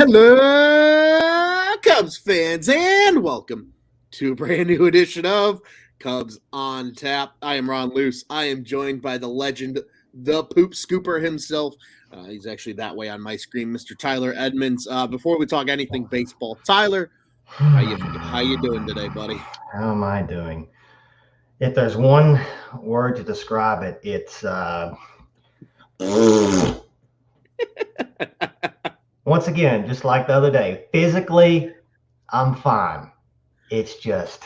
Hello, Cubs fans, and welcome to a brand new edition of Cubs on Tap. I am Ron Luce. I am joined by the legend, the poop scooper himself. He's actually that way on my screen, Mr. Tyler Edmonds. Before we talk anything baseball, Tyler, how you doing today, buddy? How am I doing? If there's one word to describe it, it's once again, just like the other day. Physically, I'm fine. It's just,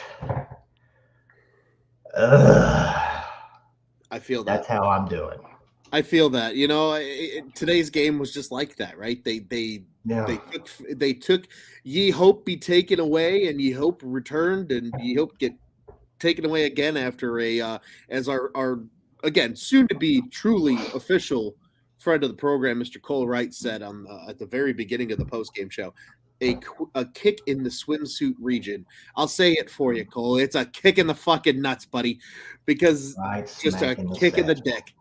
ugh, I feel that. that's how I'm doing. I feel that. Today's game was just like that, right? Yeah. They took Ye Hope be taken away, and Ye Hope returned, and Ye Hope get taken away again after as our again soon to be truly official friend of the program, Mr. Cole Wright, said on at the very beginning of the post game show. A kick in the swimsuit region. I'll say it for you, Cole. It's a kick in the fucking nuts, buddy, because Right just a smack in the kick in the satchel. dick,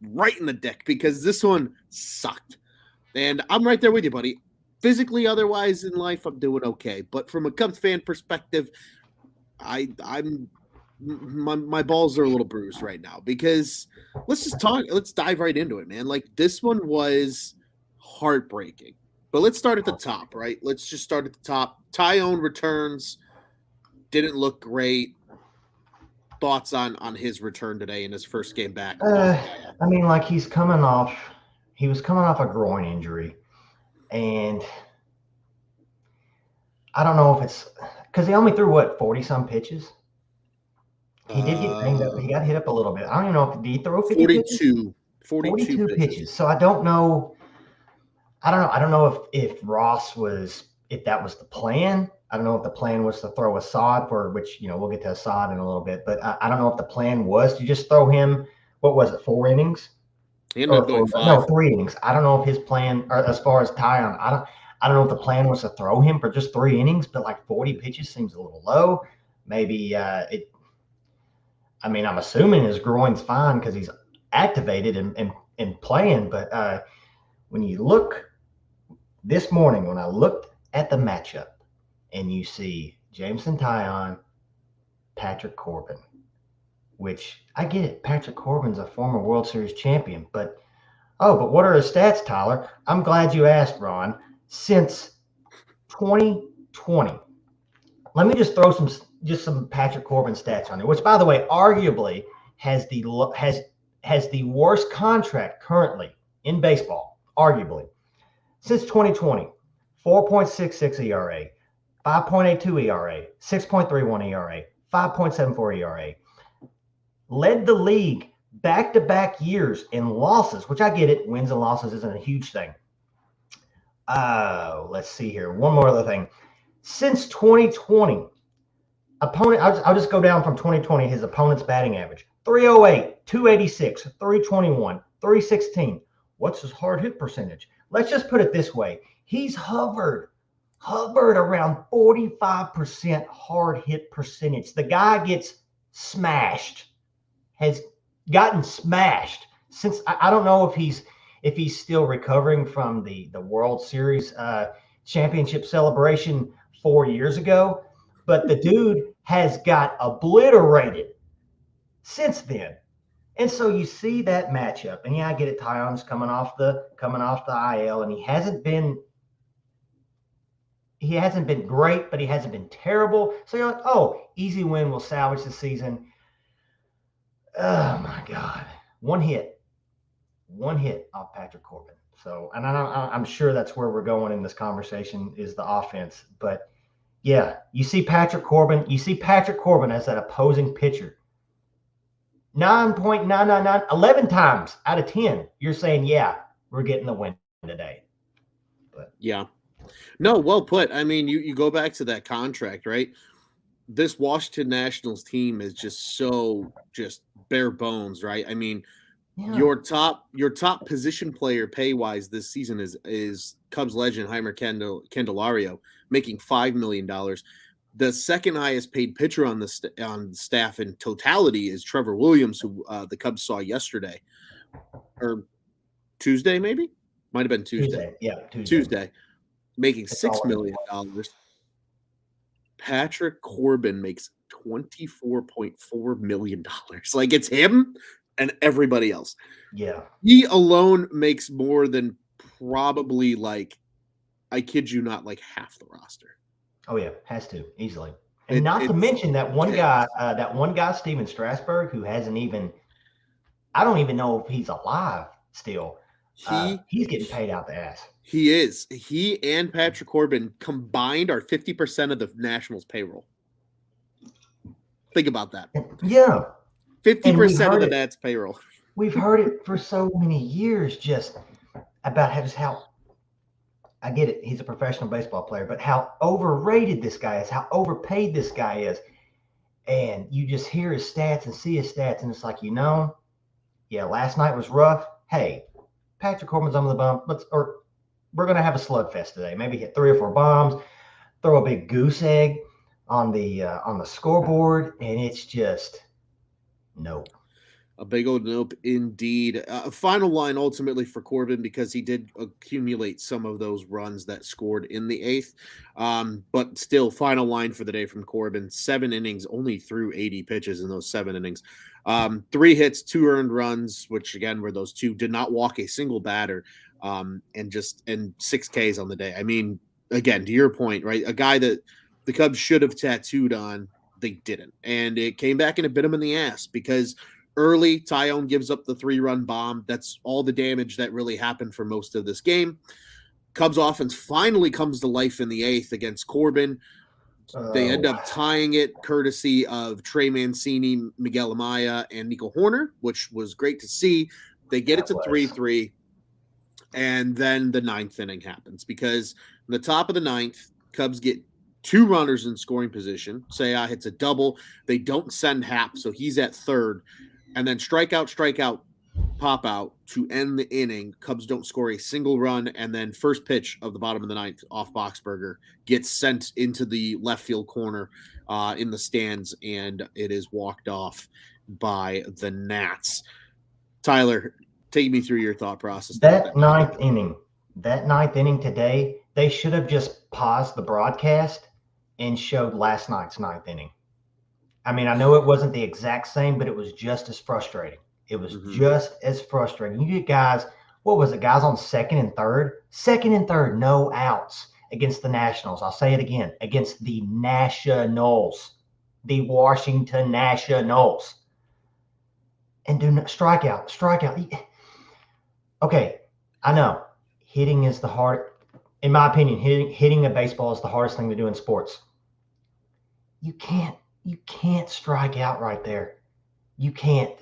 right in the dick, because this one sucked. And I'm right there with you, buddy. Physically, otherwise in life, I'm doing okay. But from a Cubs fan perspective, I'm my balls are a little bruised right now because let's dive right into it, man. Like this one was heartbreaking. But let's start at the top, right? Let's just start at the top. Tyone returns, didn't look great. Thoughts on his return today in his first game back off Uh, the IL? I mean, like he was coming off a groin injury, and I don't know if it's because he only threw what 40 some pitches. He did get banged up. Uh He got hit up a little bit. I don't even know if did he throw 50 pitches? 42 42 42 pitches. pitches. So I don't know. I don't know. I don't know if Ross was if that was the plan. I don't know if the plan was to throw Assad for which we'll get to Assad in a little bit, but I don't know if the plan was to just throw him. What was it? 4 innings He ended or up going no 5. 3 innings. I don't know if his plan or as far as Tyon. I don't know if the plan was to throw him for just 3 innings, but like 40 pitches seems a little low. Maybe it. I mean, I'm assuming his groin's fine because he's activated and playing, but when you look this morning when I looked at the matchup and you see Jameson Tyon, Patrick Corbin, which I get it. Patrick Corbin's a former World Series champion, but what are his stats, Tyler? I'm glad you asked, Ron. Since 2020, let me just throw some Patrick Corbin stats on there, which by the way, arguably has the worst contract currently in baseball, arguably. Since 2020, 4.66 ERA, 5.82 ERA, 6.31 ERA, 5.74 ERA. Led the league back-to-back years in losses, which I get it. Wins and losses isn't a huge thing. Let's see here. One more other thing. Since 2020, I'll just go down from 2020, his opponent's batting average. 308, 286, 321, 316. What's his hard hit percentage? Let's just put it this way. He's hovered around 45% hard hit percentage. The guy gets smashed, has gotten smashed since I don't know if he's still recovering from the World Series championship celebration 4 years ago, but the dude has got obliterated since then. And so you see that matchup, and yeah, I get it. Tyon's coming off the IL, and he hasn't been great, but he hasn't been terrible. So you're like, oh, easy win will salvage the season. Oh my God, one hit off Patrick Corbin. So, and I'm sure that's where we're going in this conversation is the offense. But yeah, you see Patrick Corbin as that opposing pitcher. 9.999, 11 times out of 10, you're saying, yeah, we're getting the win today. But Yeah. No, well put. I mean, you go back to that contract, right? This Washington Nationals team is just bare bones, right? I mean, yeah, your top position player pay wise this season is Cubs legend Heimer Candelario making $5 million. The second highest paid pitcher on on staff in totality is Trevor Williams, who the Cubs saw yesterday or Tuesday, maybe might have been Tuesday. Tuesday. Yeah, Tuesday. Tuesday. making It's $6 all million. Patrick Corbin makes $24.4 million. Like, it's him and everybody else. yeah. He alone makes more than probably, like, I kid you not, like half the roster. Oh yeah, has to easily. And not to It's mention that one guy, Steven Strasburg, who hasn't even, I don't even know if he's alive still. He's getting paid out the ass. He is. He and Patrick Corbin combined are 50% of the Nationals payroll. Think about that. Yeah. 50% of the Nats payroll. We've heard it for so many years just about how I get it. He's a professional baseball player, but how overrated this guy is, how overpaid this guy is. And you just hear his stats and see his stats, and it's like, yeah, last night was rough. Hey, Patrick Corbin's on the bump. We're gonna have a slugfest today. Maybe hit 3 or 4 bombs, throw a big goose egg on the scoreboard, and it's just nope. A big old nope indeed. Final line ultimately for Corbin, because he did accumulate some of those runs that scored in the 8th. But still, final line for the day from Corbin: 7 innings, only threw 80 pitches in those 7 innings. 3 hits, 2 earned runs, which again were those 2. Did not walk a single batter, and 6 Ks on the day. I mean, again, to your point, right? A guy that the Cubs should have tattooed on, they didn't, and it came back and it bit him in the ass because early, Taillon gives up the 3-run bomb. That's all the damage that really happened for most of this game. Cubs offense finally comes to life in the 8th against Corbin. They end up tying it courtesy of Trey Mancini, Miguel Amaya, and Nico Hoerner, which was great to see. They get it to 3-3, and then the 9th inning happens because in the top of the 9th, Cubs get 2 runners in scoring position. Seiya hits a double. They don't send Happ, so he's at third. And then strikeout, pop out to end the inning. Cubs don't score a single run. And then first pitch of the bottom of the 9th off Boxberger gets sent into the left field corner in the stands, and it is walked off by the Nats. Tyler, take me through your thought process. That ninth inning today, they should have just paused the broadcast and showed last night's 9th inning. I mean, I know it wasn't the exact same, but it was just as frustrating. It was just as frustrating. You get guys, what was it, guys on second and third? Second and third, no outs against the Nationals. I'll say it again, against the Nationals, the Washington Nationals. And do not strikeout. Okay, I know hitting is the hard, in my opinion, hitting a baseball is the hardest thing to do in sports. You can't strike out right there. You can't.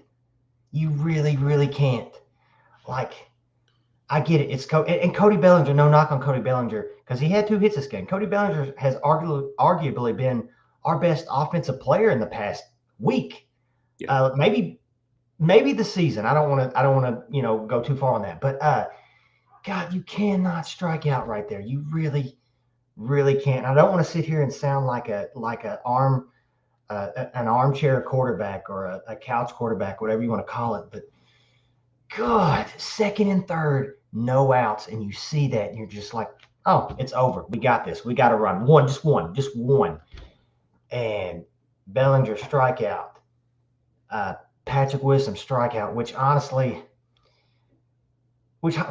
You really, really can't. Like, I get it. It's and Cody Bellinger. No knock on Cody Bellinger because he had 2 hits this game. Cody Bellinger has arguably been our best offensive player in the past week. Yeah. Maybe the season. I don't want to go too far on that. But God, you cannot strike out right there. You really, really can't. I don't want to sit here and sound like an armchair quarterback or a couch quarterback, whatever you want to call it. But God, second and third, no outs. And you see that and you're just like, oh, it's over. We got this. We got to run just one. And Bellinger strikeout. Patrick Wisdom strikeout, which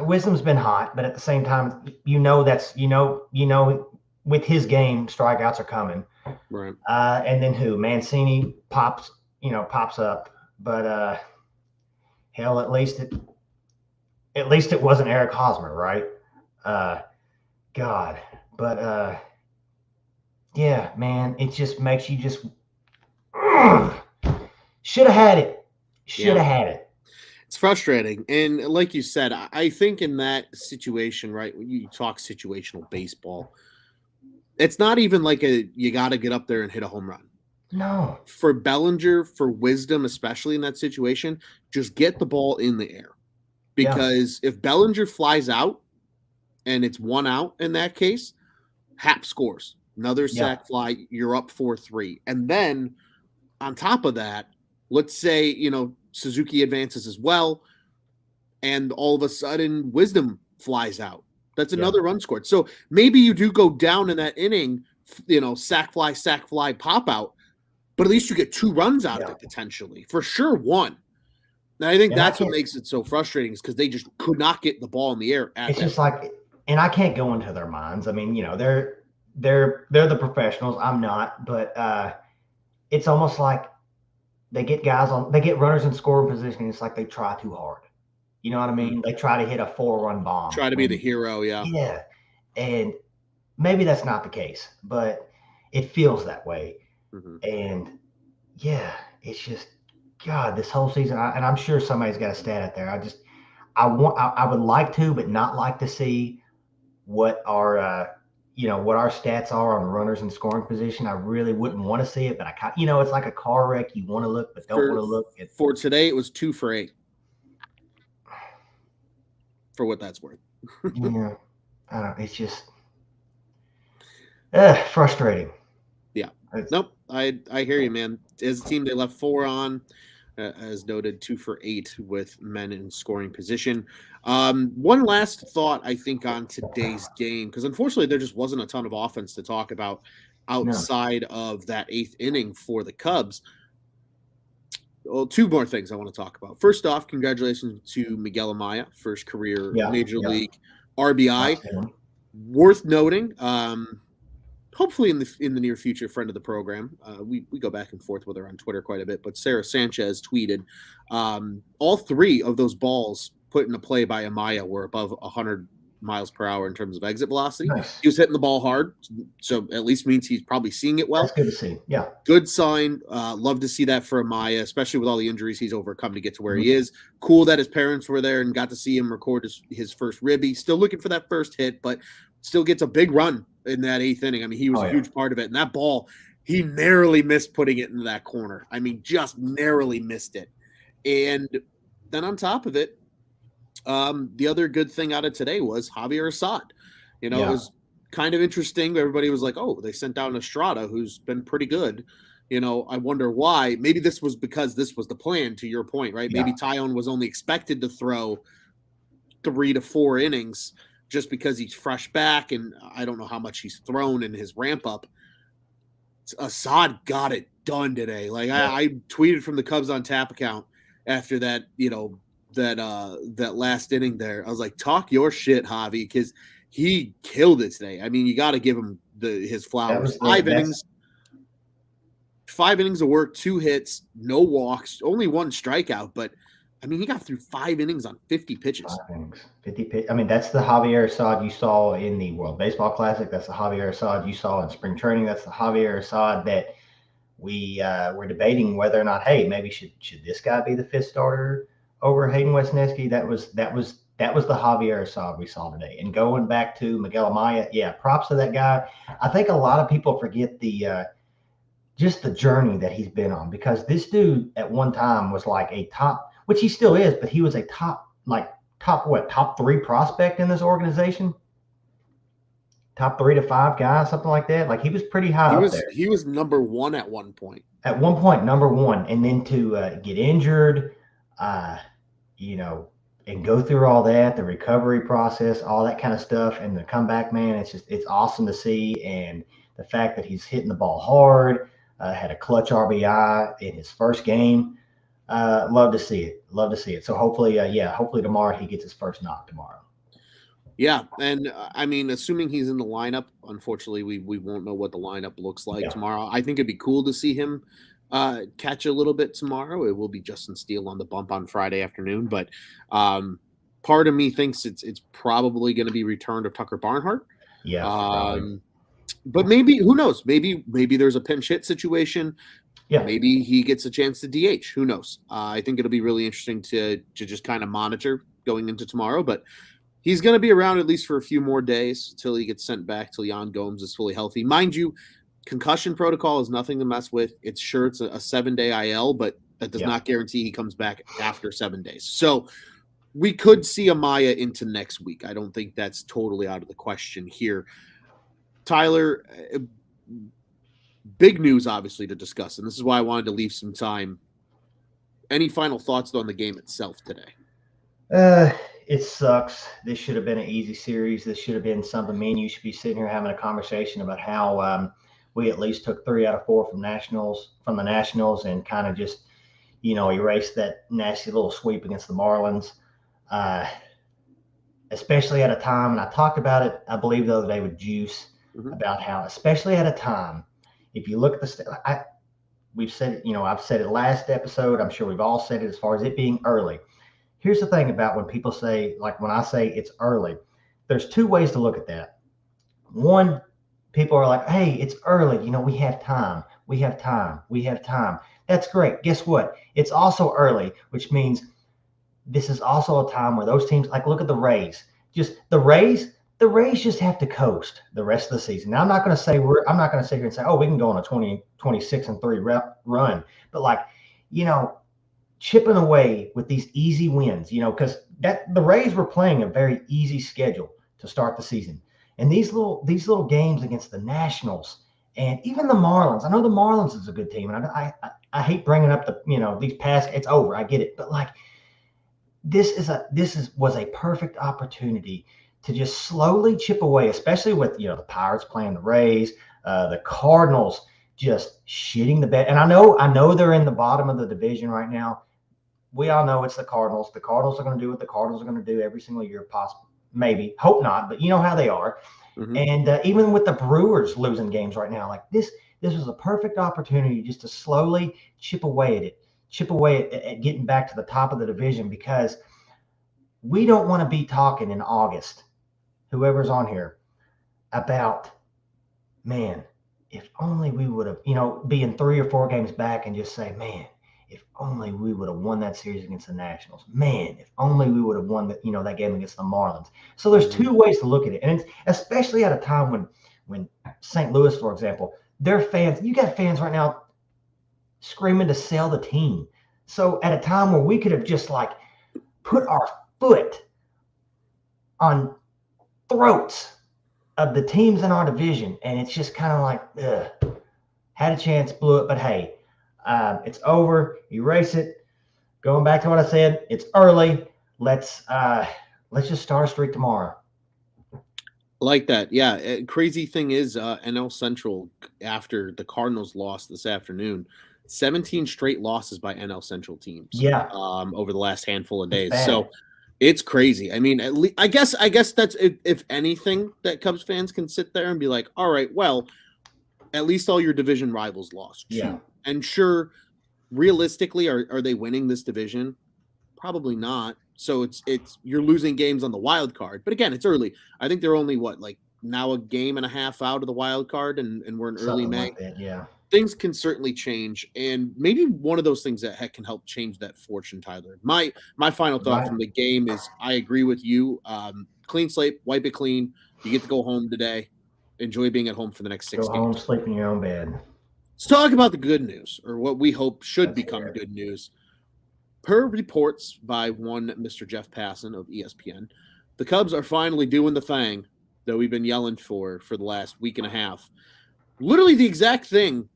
Wisdom's been hot, but at the same time, with his game, strikeouts are coming. Right. And then Mancini pops up, but hell, at least it wasn't Eric Hosmer, right? God, but yeah, man, it just makes you just should have had it. Had it. It's frustrating. And like you said, I think in that situation, right, when you talk situational baseball, it's not even like you got to get up there and hit a home run. No. For Bellinger, for Wisdom, especially in that situation, just get the ball in the air. Because if Bellinger flies out and it's 1 out in that case, Happ scores. Another sac fly, you're up 4-3. And then on top of that, let's say, Suzuki advances as well, and all of a sudden Wisdom flies out. That's another run scored. So maybe you do go down in that inning, sack fly, pop out, but at least you get 2 runs out of it potentially. For sure, 1. And I think that's what makes it so frustrating is because they just could not get the ball in the air. It's just like, and I can't go into their minds. I mean, they're the professionals. I'm not, but it's almost like they get runners in scoring position. And it's like they try too hard. You know what I mean? They try to hit a 4-run bomb. Try to be the hero, yeah. Yeah. And maybe that's not the case, but it feels that way. Mm-hmm. And yeah, it's just, God, this whole season, and I'm sure somebody's got a stat out there. I would like to, but not like to see what our stats are on runners in scoring position. I really wouldn't want to see it, but it's like a car wreck. You want to look, but don't want to look. For today, it was 2 for 8. For what that's worth. Yeah, I don't. It's just frustrating. Yeah. Nope. I hear you, man. As a team, they left 4 on, as noted, 2 for 8 with men in scoring position. One last thought, I think, on today's game, because unfortunately there just wasn't a ton of offense to talk about outside of that 8th inning for the Cubs. Well, 2 more things I want to talk about. First off, congratulations to Miguel Amaya, first career Major League RBI. Worth noting, hopefully in the near future, friend of the program. We go back and forth with her on Twitter quite a bit, but Sarah Sanchez tweeted all 3 of those balls put into play by Amaya were above 100 miles per hour in terms of exit velocity. Nice. He was hitting the ball hard, so at least means he's probably seeing it well. That's good to see. Yeah. Good sign. Love to see that for Amaya, especially with all the injuries he's overcome to get to where he is. Cool that his parents were there and got to see him record his first ribby. Still looking for that first hit, but still gets a big run in that 8th inning. I mean, he was a huge part of it. And that ball, he narrowly missed putting it into that corner. I mean, just narrowly missed it. And then on top of it, the other good thing out of today was Javier Assad. It was kind of interesting. Everybody was like, oh, they sent down Estrada, who's been pretty good. I wonder why. Maybe this was because this was the plan, to your point, right? Maybe Taillon was only expected to throw 3 to 4 innings just because he's fresh back, and I don't know how much he's thrown in his ramp up. Assad got it done today. Like I tweeted from the Cubs on Tap account after that, that last inning there. I was like, talk your shit, Javi, because he killed it today. I mean, you got to give him his flowers. 5 innings. 5 innings of work, 2 hits, no walks, only 1 strikeout, but I mean, he got through 5 innings on 50 pitches. 5 innings, 50 pitches. I mean, that's the Javier Assad you saw in the World Baseball Classic. That's the Javier Assad you saw in spring training. That's the Javier Assad that we were debating whether or not, hey, maybe should this guy be the 5th starter over Hayden Wesneski? That was the Javier Assad we saw today. And going back to Miguel Amaya, props to that guy. I think a lot of people forget just the journey that he's been on, because this dude at one time was like a top, which he still is, but he was a top 3 prospect in this organization. Top 3 to 5 guy, something like that. Like he was pretty high up there. He was number 1 at one point. At one point, number 1, and then to get injured, and go through all that, the recovery process, all that kind of stuff, and the comeback, man, it's awesome to see. And the fact that he's hitting the ball hard, had a clutch RBI in his first game. Love to see it. So hopefully tomorrow he gets his first knock tomorrow. Yeah, and I mean, assuming he's in the lineup, unfortunately, we won't know what the lineup looks like tomorrow. I think it'd be cool to see him catch a little bit tomorrow. It will be Justin Steele on the bump on Friday afternoon, but part of me thinks it's probably going to be return to Tucker Barnhart. Yeah. But maybe, who knows? Maybe there's a pinch hit situation. Yeah. Maybe he gets a chance to DH. Who knows? I think it'll be really interesting to just kind of monitor going into tomorrow. But he's going to be around at least for a few more days until he gets sent back till Yan Gomes is fully healthy. Mind you, concussion protocol is nothing to mess with. It's a 7-day IL, but that does not guarantee he comes back after 7 days. So we could see Amaya into next week. I don't think that's totally out of the question here. Tyler, big news, obviously, to discuss, and this is why I wanted to leave some time. Any final thoughts on the game itself today? it sucks. This should have been an easy series. This should have been something me and you should be sitting here having a conversation about how we at least took 3 out of 4 from the Nationals and kind of just erased that nasty little sweep against the Marlins. Especially at a time, and I talked about it, I believe the other day with Juice, about how, especially at a time, if you look at we've said it, I've said it last episode. I'm sure we've all said it as far as it being early. Here's the thing about when people say, like when I say it's early, there's 2 ways to look at that. One, people are like, hey, it's early. We have time. We have time. We have time. That's great. Guess what? It's also early, which means this is also a time where those teams, like look at the Rays. Just the Rays just have to coast the rest of the season. Now, I'm not going to sit here and say, oh, we can go on a 26-3 run. But like, chipping away with these easy wins, because the Rays were playing a very easy schedule to start the season. And these little games against the Nationals and even the Marlins. I know the Marlins is a good team, and I hate bringing up these past. It's over. I get it, but like this was a perfect opportunity to just slowly chip away, especially with the Pirates playing the Rays, the Cardinals just shitting the bed. And I know they're in the bottom of the division right now. We all know it's the Cardinals. The Cardinals are going to do what the Cardinals are going to do every single year, possible. Maybe, hope not, but you know how they are. Mm-hmm. And even with the Brewers losing games right now, like this was a perfect opportunity just to slowly chip away at getting back to the top of the division, because we don't want to be talking in August, whoever's on here, about, man, if only we would have, being 3 or 4 games back and just say, man, if only we would have won that series against the Nationals. Man, if only we would have won that game against the Marlins. So there's 2 ways to look at it. And it's especially at a time when St. Louis, for example, their fans, you got fans right now screaming to sell the team. So at a time where we could have just like put our foot on throats of the teams in our division, and it's just kind of like, had a chance, blew it, but hey, it's over. Erase it. Going back to what I said, it's early. Let's just start a streak tomorrow. Like that, yeah. Crazy thing is, NL Central, after the Cardinals lost this afternoon, 17 straight losses by NL Central teams. Yeah. Over the last handful of days. So it's crazy. I mean, I guess that's if anything that Cubs fans can sit there and be like, all right, well, at least all your division rivals lost. Yeah. And sure, realistically, are they winning this division? Probably not. So it's you're losing games on the wild card. But again, it's early. I think they're only now a game and a half out of the wild card, and we're in early May. Like that, yeah. Things can certainly change, and maybe one of those things that can help change that fortune, Tyler. My final thought from the game is I agree with you. Clean slate, wipe it clean. You get to go home today. Enjoy being at home for the next 6 games. Go home, sleep in your own bed. Let's talk about the good news, or what we hope should become good news. Per reports by one Mr. Jeff Passan of ESPN, the Cubs are finally doing the thing that we've been yelling for the last week and a half. Literally the exact thing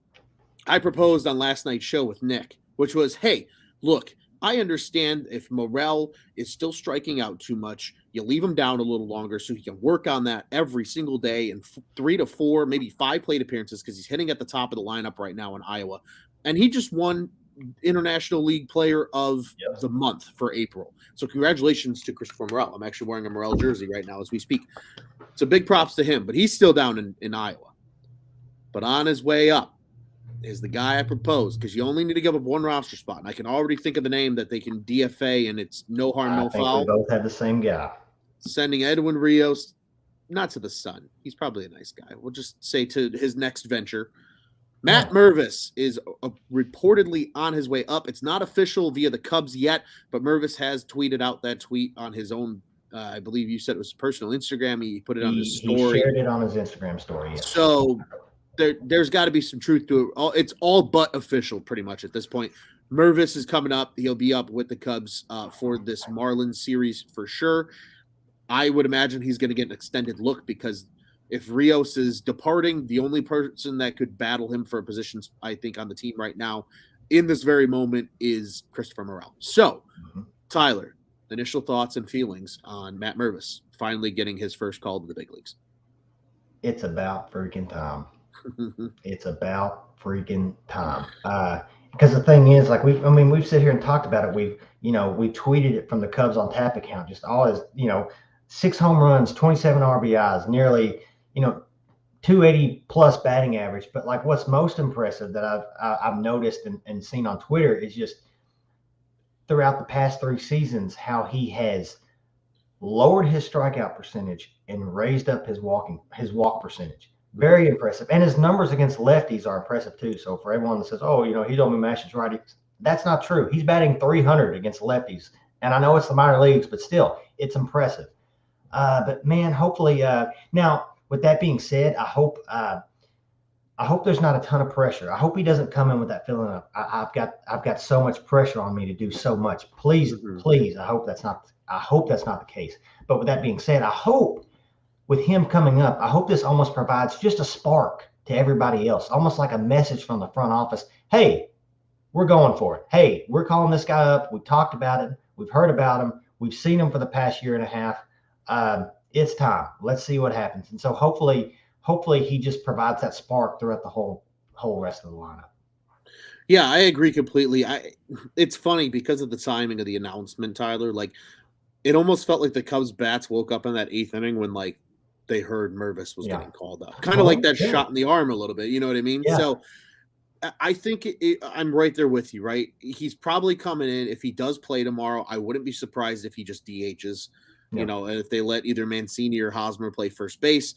I proposed on last night's show with Nick, which was, hey, look, I understand if Morel is still striking out too much, you leave him down a little longer so he can work on that every single day in 3 to 4, maybe 5 plate appearances, because he's hitting at the top of the lineup right now in Iowa. And he just won International League Player of the Month for April. So congratulations to Christopher Morel. I'm actually wearing a Morel jersey right now as we speak. So big props to him, but he's still down in Iowa. But on his way up is the guy I proposed, because you only need to give up 1 roster spot. And I can already think of the name that they can DFA, and it's no harm, no foul. We both have the same guy. Sending Edwin Rios, not to the Sun. He's probably a nice guy. We'll just say to his next venture. Matt Mervis is reportedly on his way up. It's not official via the Cubs yet, but Mervis has tweeted out that tweet on his own. I believe you said it was personal Instagram. He put it on his story. He shared it on his Instagram story. Yes. So there's got to be some truth to it. It's all but official pretty much at this point. Mervis is coming up. He'll be up with the Cubs for this Marlins series for sure. I would imagine he's going to get an extended look, because if Rios is departing, the only person that could battle him for a position, I think, on the team right now in this very moment is Christopher Morel. So, Tyler, initial thoughts and feelings on Matt Mervis finally getting his first call to the big leagues. It's about freaking time. It's about freaking time. Because the thing is, like we've sit here and talked about it. We tweeted it from the Cubs on Tap account. Just all his, 6 home runs, 27 RBIs, nearly, 280 plus batting average. But like, what's most impressive that I've noticed and seen on Twitter is just throughout the past 3 seasons how he has lowered his strikeout percentage and raised up his walk percentage. Very impressive. And his numbers against lefties are impressive too. So for everyone that says, oh, he's only matches righties, that's not true. He's batting 300 against lefties. And I know it's the minor leagues, but still, it's impressive. But man, hopefully, now with that being said, I hope there's not a ton of pressure. I hope he doesn't come in with that feeling of I've got so much pressure on me to do so much. Please, please. I hope that's not the case. But with that being said, I hope with him coming up, I hope this almost provides just a spark to everybody else, almost like a message from the front office. Hey, we're going for it. Hey, we're calling this guy up. We've talked about it. We've heard about him. We've seen him for the past year and a half. It's time. Let's see what happens. And so hopefully he just provides that spark throughout the whole rest of the lineup. Yeah, I agree completely. It's funny because of the timing of the announcement, Tyler. Like, it almost felt like the Cubs bats woke up in that 8th inning when like they heard Mervis was getting called up. Kind of like that shot in the arm a little bit. You know what I mean? Yeah. So I think I'm right there with you, right? He's probably coming in. If he does play tomorrow, I wouldn't be surprised if he just DHs, and if they let either Mancini or Hosmer play first base.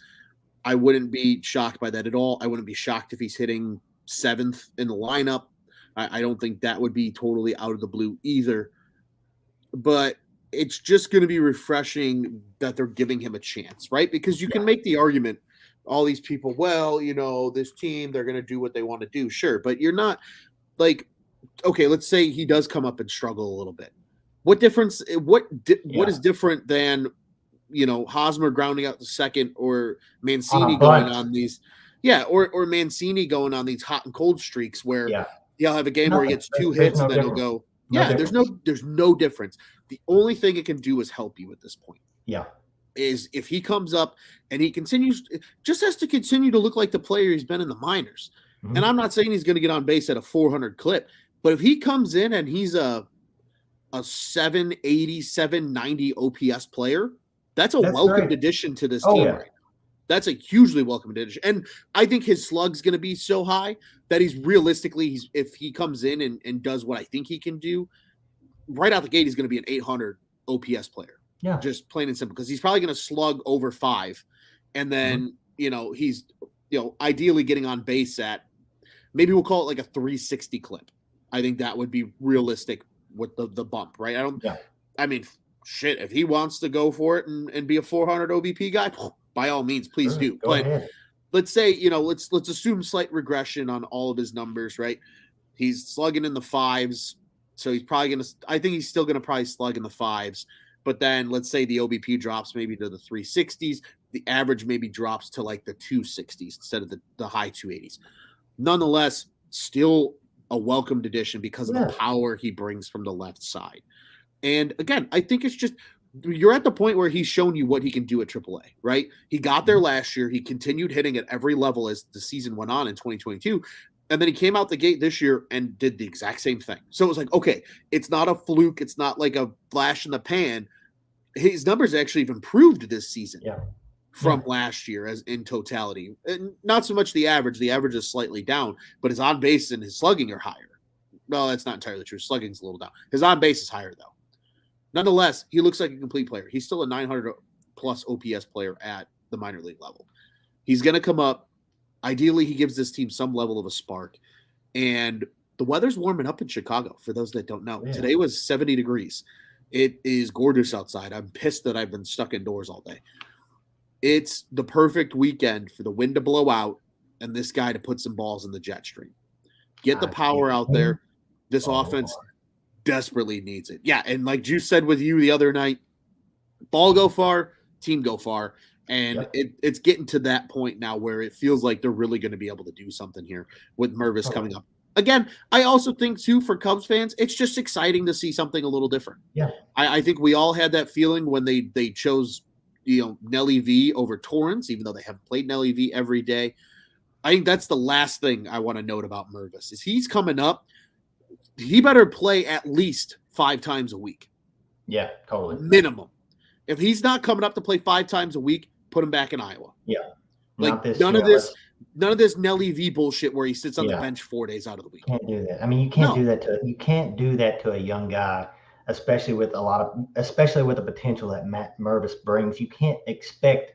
I wouldn't be shocked by that at all. I wouldn't be shocked if he's hitting 7th in the lineup. I don't think that would be totally out of the blue either. But it's just going to be refreshing that they're giving him a chance, right? Because you can make the argument, all these people, well, this team, they're going to do what they want to do. Sure. But you're not like, okay, let's say he does come up and struggle a little bit. What difference? What is different than, Hosmer grounding out the second or Mancini going on these, or Mancini going on these hot and cold streaks where he'll have a game where he gets 2 hits and then he'll go, there's no difference. The only thing it can do is help you at this point. Yeah. Is if he comes up and he just has to continue to look like the player he's been in the minors. Mm-hmm. And I'm not saying he's going to get on base at a 400 clip, but if he comes in and he's a 780, 790 OPS player, that's welcomed addition to this team right now. That's a hugely welcome addition. And I think his slug's going to be so high that if he comes in and does what I think he can do, right out the gate, he's going to be an 800 OPS player. Yeah. Just plain and simple. Because he's probably going to slug over 5. And then, he's, ideally getting on base at, maybe we'll call it like a 360 clip. I think that would be realistic with the bump, right? I mean, shit, if he wants to go for it and be a 400 OBP guy, by all means, please do. But let's say, let's assume slight regression on all of his numbers, right? He's slugging in the 5s. So he's probably I think he's still going to probably slug in the 5s. But then let's say the OBP drops maybe to the 360s. The average maybe drops to like the 260s instead of the high 280s. Nonetheless, still a welcomed addition because of the power he brings from the left side. And again, I think it's just you're at the point where he's shown you what he can do at AAA, right? He got there last year. He continued hitting at every level as the season went on in 2022. And then he came out the gate this year and did the exact same thing. So it was like, okay, it's not a fluke. It's not like a flash in the pan. His numbers actually have improved this season from last year as in totality. And not so much the average. The average is slightly down, but his on base and his slugging are higher. No, that's not entirely true. Slugging's a little down. His on base is higher though. Nonetheless, he looks like a complete player. He's still a 900 plus OPS player at the minor league level. He's going to come up. Ideally, he gives this team some level of a spark. And the weather's warming up in Chicago, for those that don't know. Yeah. Today was 70 degrees. It is gorgeous outside. I'm pissed that I've been stuck indoors all day. It's the perfect weekend for the wind to blow out and this guy to put some balls in the jet stream. Get the power out there. This offense desperately needs it. Yeah, and like Juice said with you the other night, ball go far, team go far. And it's getting to that point now where it feels like they're really going to be able to do something here with Mervis coming up. again, I also think too for Cubs fans, it's just exciting to see something a little different. Yeah. I think we all had that feeling when they chose Nelly V over Torrance, even though they haven't played Nelly V every day. I think that's the last thing I want to note about Mervis is he's coming up. He better play at least 5 times a week. Yeah, totally. Minimum. If he's not coming up to play 5 times a week, put him back in Iowa. Yeah. Like none of this Nelly V bullshit where he sits on the bench 4 days out of the week. Can't do that. I mean, you can't do that to a young guy, especially with the potential that Matt Mervis brings. You can't expect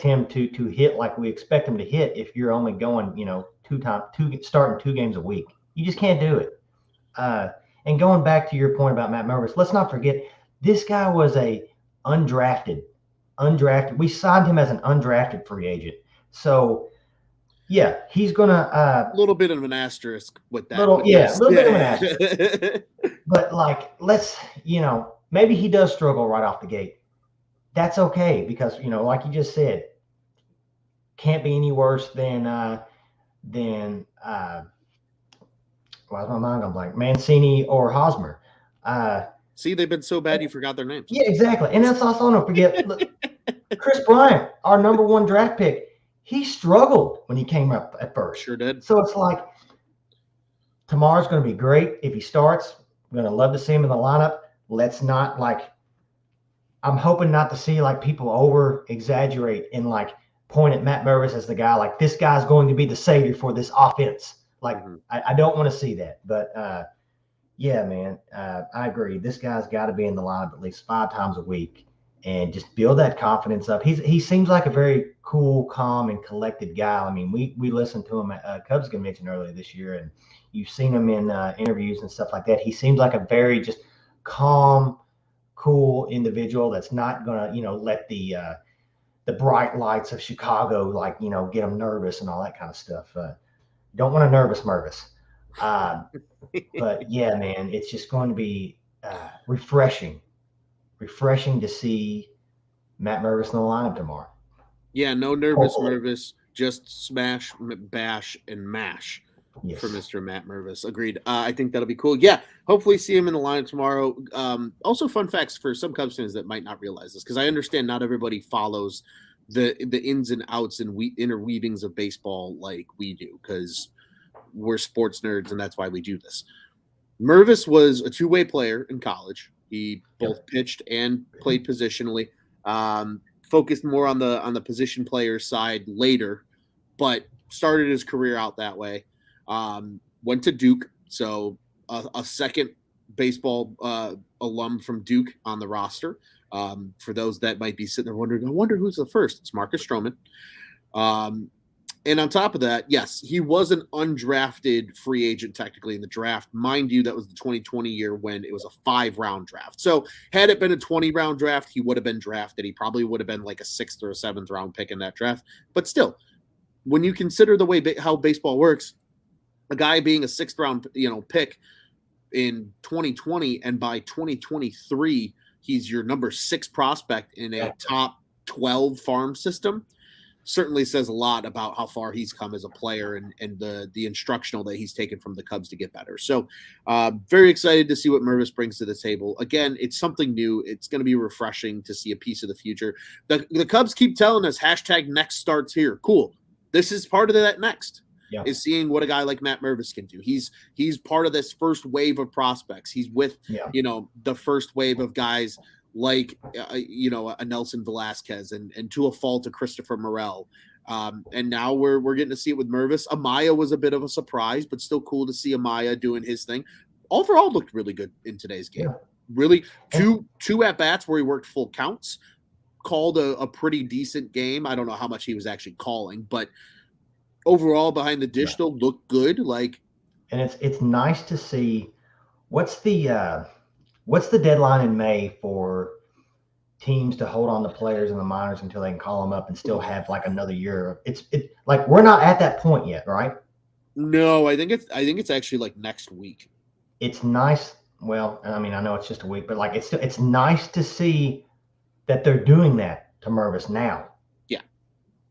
him to hit like we expect him to hit if you're only going, starting 2 games a week. You just can't do it. And going back to your point about Matt Mervis, let's not forget this guy was a undrafted. We signed him as an undrafted free agent. So yeah, he's gonna a little bit of an asterisk with that. A little bit of an asterisk. But maybe he does struggle right off the gate. That's okay because like you just said, can't be any worse than why is my mind going blank? Mancini or Hosmer. See, they've been so bad you forgot their names. Yeah, exactly. And that's also don't forget Chris Bryant, our number 1 draft pick. He struggled when he came up at first. Sure did. So it's like tomorrow's going to be great if he starts. I'm going to love to see him in the lineup. Let's not I'm hoping not to see people over exaggerate and point at Matt Mervis as the guy this guy's going to be the savior for this offense. I don't want to see that, but yeah, man, I agree. This guy's got to be in the lineup at least 5 times a week and just build that confidence up. He seems like a very cool, calm, and collected guy. I mean, we listened to him at Cubs convention earlier this year, and you've seen him in interviews and stuff like that. He seems like a very just calm, cool individual that's not gonna let the bright lights of Chicago get him nervous and all that kind of stuff. Don't want a nervous Mervis. But yeah, man, it's just going to be refreshing to see Matt Mervis in the lineup tomorrow. Yeah, no nervous Mervis, just smash, bash, and mash for Mr. Matt Mervis. Agreed. I think that'll be cool. Yeah, hopefully see him in the lineup tomorrow. Also, fun facts for some Cubs fans that might not realize this, because I understand not everybody follows the ins and outs and interweavings of baseball like we do, because we're sports nerds and that's why we do this. Mervis was a 2-way player in college. He both pitched and played positionally. Focused more on the position player side later, but started his career out that way. Went to Duke, so a second baseball alum from Duke on the roster. For those that might be sitting there wondering, I wonder who's the first. It's Marcus Stroman. And on top of that, yes, he was an undrafted free agent technically in the draft. Mind you, that was the 2020 year when it was a 5-round draft. So had it been a 20-round draft, he would have been drafted. He probably would have been like a 6th or a 7th round pick in that draft. But still, when you consider the way how baseball works, a guy being a 6th round pick in 2020 and by 2023 he's your number 6 prospect in a top 12 farm system certainly says a lot about how far he's come as a player and the instructional that he's taken from the Cubs to get better. So very excited to see what Mervis brings to the table. Again, it's something new. It's going to be refreshing to see a piece of the future. The Cubs keep telling us #next starts here. Cool. This is part of that next. Is seeing what a guy like Matt Mervis can do. He's part of this first wave of prospects. He's with the first wave of guys like a Nelson Velasquez and to a fault a Christopher Morel. And now we're getting to see it with Mervis. Amaya was a bit of a surprise, but still cool to see Amaya doing his thing. Overall looked really good in today's game. Really two at bats where he worked full counts, called a pretty decent game. I don't know how much he was actually calling, but overall behind the dish though looked good. And it's nice to see what's the deadline in May for teams to hold on to players in the minors until they can call them up and still have another year. It's we're not at that point yet, right? No, I think it's actually next week. It's nice. Well, I mean, I know it's just a week, but it's nice to see that they're doing that to Mervis now.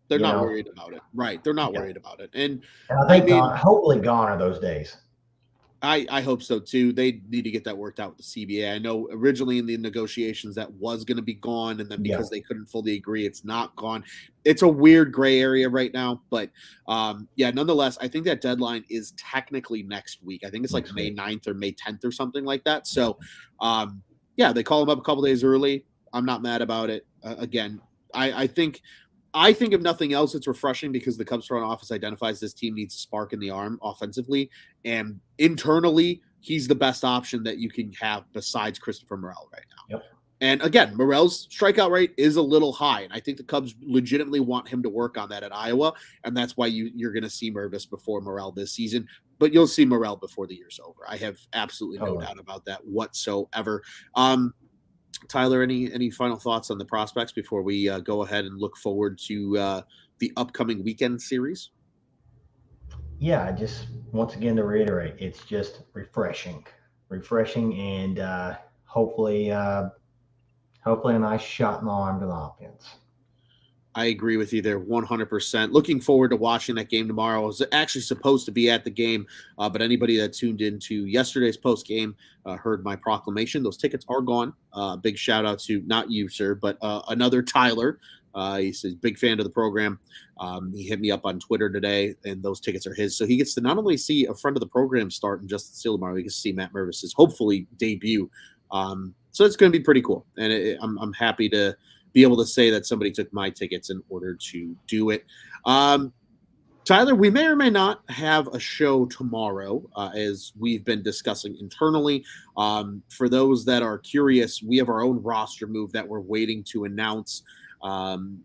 They're You not know, worried about it. Right. They're not yeah. worried about it. And And I I think mean, hopefully gone are those days. I hope so too. They need to get that worked out with the CBA. I know originally in the negotiations that was going to be gone, and then Yeah. because they couldn't fully agree, it's not gone. It's a weird gray area right now, but yeah, nonetheless, I think that deadline is technically next week. I think it's like Next May week. 9th or May 10th or something like that. So, yeah, they call him up a couple days early. I'm not mad about it. Again, I think if nothing else, it's refreshing because the Cubs front office identifies this team needs a spark in the arm offensively, and internally, he's the best option that you can have besides Christopher Morel right now. Yep. And again, Morel's strikeout rate is a little high, and I think the Cubs legitimately want him to work on that at Iowa, and that's why you're going to see Mervis before Morel this season. But you'll see Morel before the year's over. I have absolutely no doubt about that whatsoever. Tyler, any final thoughts on the prospects before we go ahead and look forward to the upcoming weekend series? Yeah, just once again to reiterate, it's just refreshing, and hopefully a nice shot in the arm to the offense. I agree with you there 100%. Looking forward to watching that game tomorrow. I was actually supposed to be at the game, but anybody that tuned into yesterday's post game heard my proclamation. Those tickets are gone. Big shout out to not you, sir, but another Tyler. He's a big fan of the program. He hit me up on Twitter today, and those tickets are his. So he gets to not only see a friend of the program start in Justin Steele tomorrow, he gets to see Matt Mervis's hopefully debut. So it's going to be pretty cool, and I'm happy to be able to say that somebody took my tickets in order to do it. Tyler, we may or may not have a show tomorrow, as we've been discussing internally. For those that are curious, we have our own roster move that we're waiting to announce.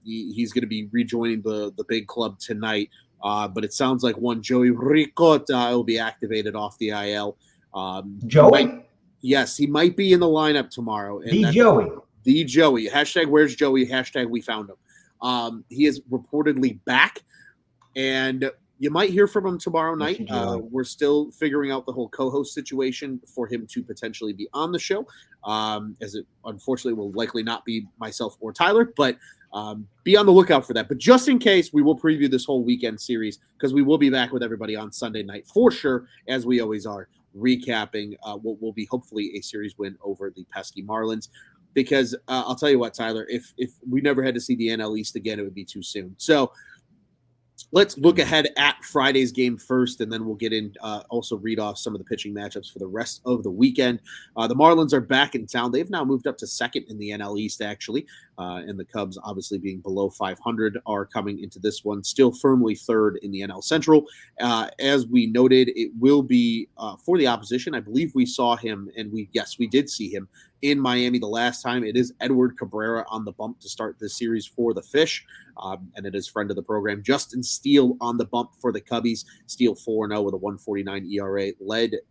He's going to be rejoining the big club tonight, but it sounds like one Joey Ricotta will be activated off the IL. Joey? Yes, he might be in the lineup tomorrow. And The Joey. Hashtag where's Joey? Hashtag we found him. He is reportedly back, and you might hear from him tomorrow night. We're still figuring out the whole co-host situation for him to potentially be on the show, as it unfortunately will likely not be myself or Tyler, but be on the lookout for that. But just in case, we will preview this whole weekend series because we will be back with everybody on Sunday night for sure, as we always are, recapping what will be hopefully a series win over the pesky Marlins. Because I'll tell you what, Tyler, if we never had to see the NL East again, it would be too soon. So let's look ahead at Friday's game first, and then we'll get in, also read off some of the pitching matchups for the rest of the weekend. The Marlins are back in town. They've now moved up to second in the NL East, actually, and the Cubs, obviously being below 500, are coming into this one, still firmly third in the NL Central. As we noted, it will be for the opposition. I believe we saw him, and we did see him in Miami the last time. It is Edward Cabrera on the bump to start this series for the Fish, and it is friend of the program Justin Steele on the bump for the Cubbies. Steele 4-0 with a 1.49 ERA,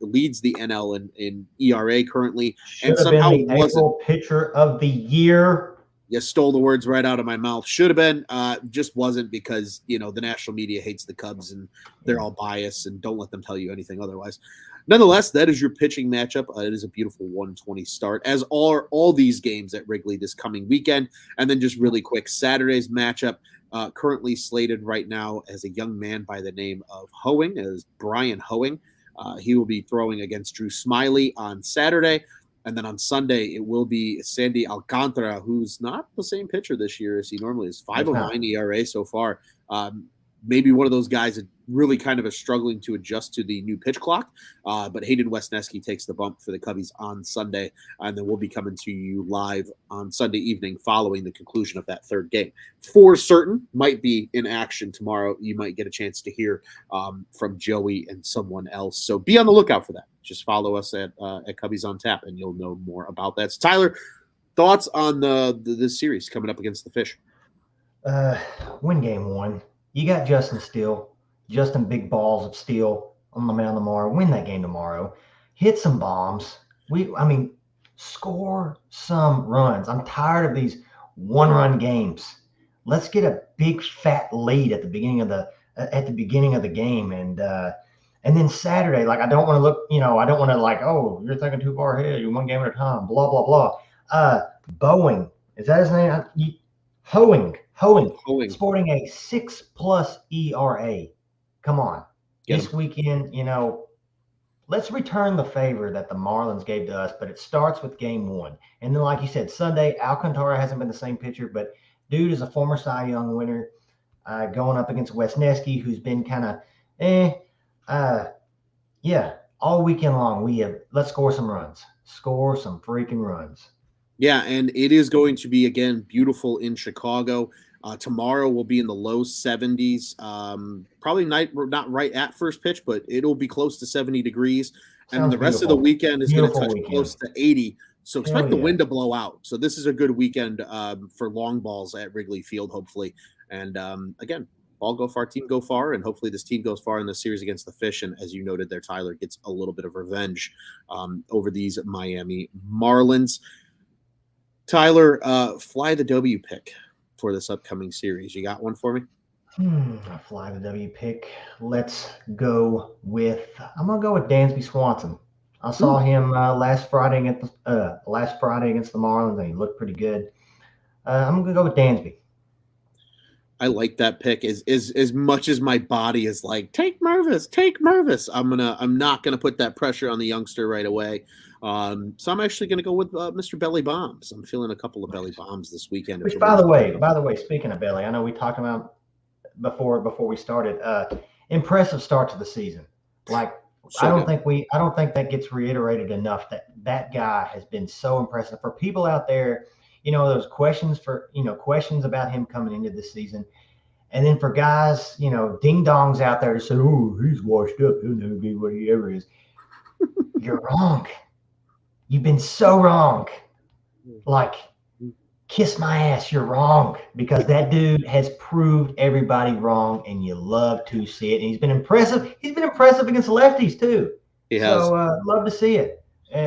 leads the NL in ERA currently, and somehow been the April pitcher of the year. You stole the words right out of my mouth. Should have been, just wasn't, because the national media hates the Cubs and they're all biased, and don't let them tell you anything otherwise. Nonetheless, that is your pitching matchup. It is a beautiful 120 start, as are all these games at Wrigley this coming weekend. And then just really quick, Saturday's matchup, currently slated right now as a young man by the name of Hoeing, as Brian Hoeing. He will be throwing against Drew Smiley on Saturday. And then on Sunday, it will be Sandy Alcantara, who's not the same pitcher this year as he normally is. 5.09 ERA so far. Maybe one of those guys that really kind of is struggling to adjust to the new pitch clock. But Hayden Wesneski takes the bump for the Cubbies on Sunday. And then we'll be coming to you live on Sunday evening following the conclusion of that third game. For certain, might be in action tomorrow. You might get a chance to hear from Joey and someone else. So be on the lookout for that. Just follow us at Cubbies on Tap, and you'll know more about that. So Tyler, thoughts on this series coming up against the Fish? Win game one. You got Justin Steele, Justin Big Balls of Steel on the mound tomorrow. Win that game tomorrow. Hit some bombs. Score some runs. I'm tired of these one-run games. Let's get a big fat lead at the beginning of the game, and then Saturday, I don't want to look, I don't want to oh, you're thinking too far ahead. You're one game at a time. Blah blah blah. Boeing, is that his name? Hoeing. Hoeing, Hoeing. sporting a 6+ ERA. Come on. Get This weekend, let's return the favor that the Marlins gave to us, but it starts with game one. And then, like you said, Sunday, Alcantara hasn't been the same pitcher, but dude is a former Cy Young winner, going up against Wesneski, who's been kind of, yeah, all weekend long. Let's score some runs, score some freaking runs. Yeah, and it is going to be, again, beautiful in Chicago. Tomorrow will be in the low 70s. Probably not right at first pitch, but it'll be close to 70 degrees. And Sounds the rest beautiful. of the weekend is going to touch Weekend. close to 80. So expect Hell the yeah. wind to blow out. So this is a good weekend for long balls at Wrigley Field, hopefully. And again, ball go far, team go far, and hopefully this team goes far in this series against the Fish. And as you noted there, Tyler gets a little bit of revenge over these Miami Marlins. Tyler, fly the W pick for this upcoming series. You got one for me? Fly the W pick. Let's go with. I'm gonna go with Dansby Swanson. I saw him last Friday against the Marlins, and he looked pretty good. I'm gonna go with Dansby. I like that pick as much as my body is like, take Mervis. I'm not gonna put that pressure on the youngster right away. So I'm actually gonna go with Mr. Belly Bombs. I'm feeling a couple of belly bombs this weekend. Which, by the way, speaking of Belly, I know we talked about before we started. Impressive start to the season. Like I don't think that gets reiterated enough. That guy has been so impressive for people out there. Those questions about him coming into this season. And then for guys, ding dongs out there to say, oh, he's washed up. He'll never be what he ever is. You're wrong. You've been so wrong. Like, kiss my ass. You're wrong, because that dude has proved everybody wrong, and you love to see it. And he's been impressive. He's been impressive against lefties too. He has. So love to see it.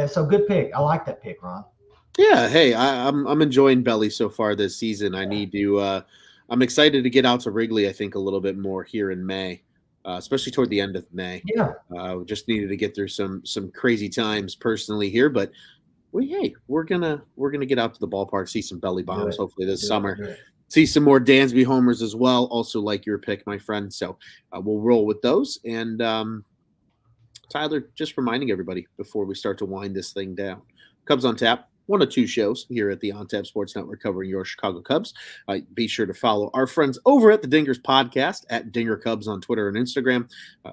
So good pick. I like that pick, Ron. Yeah, hey, I'm enjoying Belly so far this season. I need to. I'm excited to get out to Wrigley. I think a little bit more here in May, especially toward the end of May. Yeah. Just needed to get through some crazy times personally here, but we're gonna get out to the ballpark, see some Belly Bombs hopefully this summer. See some more Dansby homers as well. Also like your pick, my friend. So we'll roll with those. And Tyler, just reminding everybody before we start to wind this thing down, Cubs on Tap. One of two shows here at the On Tap Sports Network covering your Chicago Cubs. Be sure to follow our friends over at the Dingers Podcast at Dinger Cubs on Twitter and Instagram.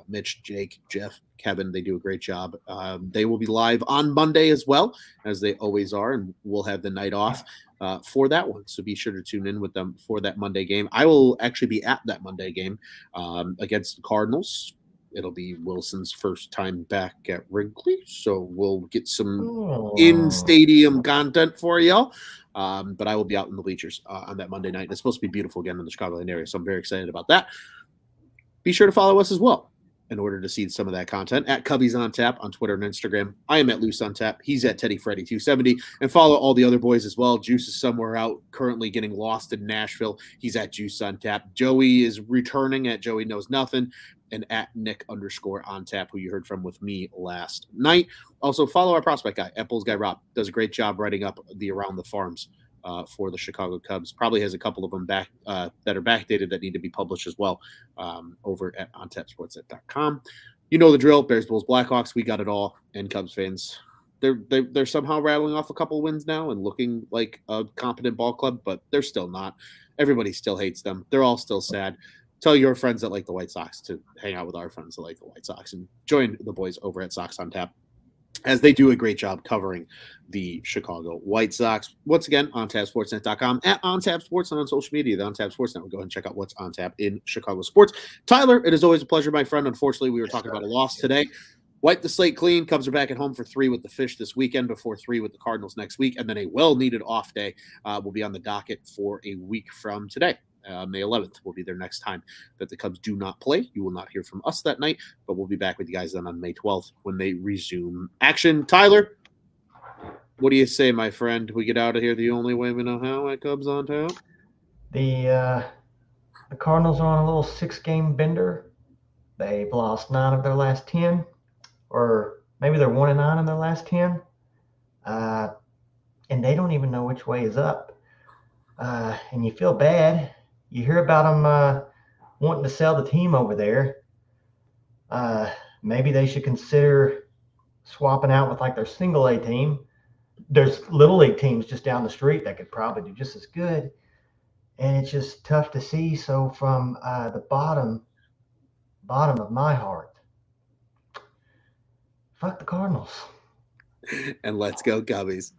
Mitch, Jake, Jeff, Kevin, they do a great job. They will be live on Monday as well, as they always are, and we'll have the night off for that one. So be sure to tune in with them for that Monday game. I will actually be at that Monday game against the Cardinals. It'll be Wilson's first time back at Wrigley, so we'll get some in-stadium content for y'all. But I will be out in the bleachers on that Monday night. It's supposed to be beautiful again in the Chicagoland area, so I'm very excited about that. Be sure to follow us as well in order to see some of that content at Cubbies on Tap on Twitter and Instagram. I am at Loose on Tap. He's at Teddy Freddy 270. And follow all the other boys as well. Juice is somewhere out currently getting lost in Nashville. He's at Juice on Tap. Joey is returning at Joey Knows Nothing. And at Nick_on Tap, who you heard from with me last night. Also, follow our prospect guy, Apples Guy Rob. Does a great job writing up the Around the Farms for the Chicago Cubs. Probably has a couple of them back that are backdated that need to be published as well over at ontapsportsnet.com. You know the drill. Bears, Bulls, Blackhawks. We got it all. And Cubs fans, they're somehow rattling off a couple of wins now and looking like a competent ball club, but they're still not. Everybody still hates them. They're all still sad. Tell your friends that like the White Sox to hang out with our friends that like the White Sox and join the boys over at Sox on Tap, as they do a great job covering the Chicago White Sox. Once again, ontapsportsnet.com, at ontapsports, and on social media, the OnTap Sports Network. Go ahead and check out what's on tap in Chicago sports. Tyler, it is always a pleasure, my friend. Unfortunately, we were talking about a loss today. Wipe the slate clean. Cubs are back at home for 3 with the Fish this weekend, before 3 with the Cardinals next week, and then a well-needed off day will be on the docket for a week from today. May 11th will be their next time that the Cubs do not play. You will not hear from us that night, but we'll be back with you guys then on May 12th when they resume action. Tyler, what do you say, my friend? We get out of here the only way we know how at Cubs on Tap? The Cardinals are on a little 6-game bender. They've lost 9 of their last 10, or maybe they're 1-9 in their last 10, and they don't even know which way is up. And you feel bad. you hear about them wanting to sell the team over there. Maybe they should consider swapping out with like their single A team. There's little league teams just down the street that could probably do just as good, and it's just tough to see. So from the bottom of my heart, fuck the Cardinals. And let's go Cubbies.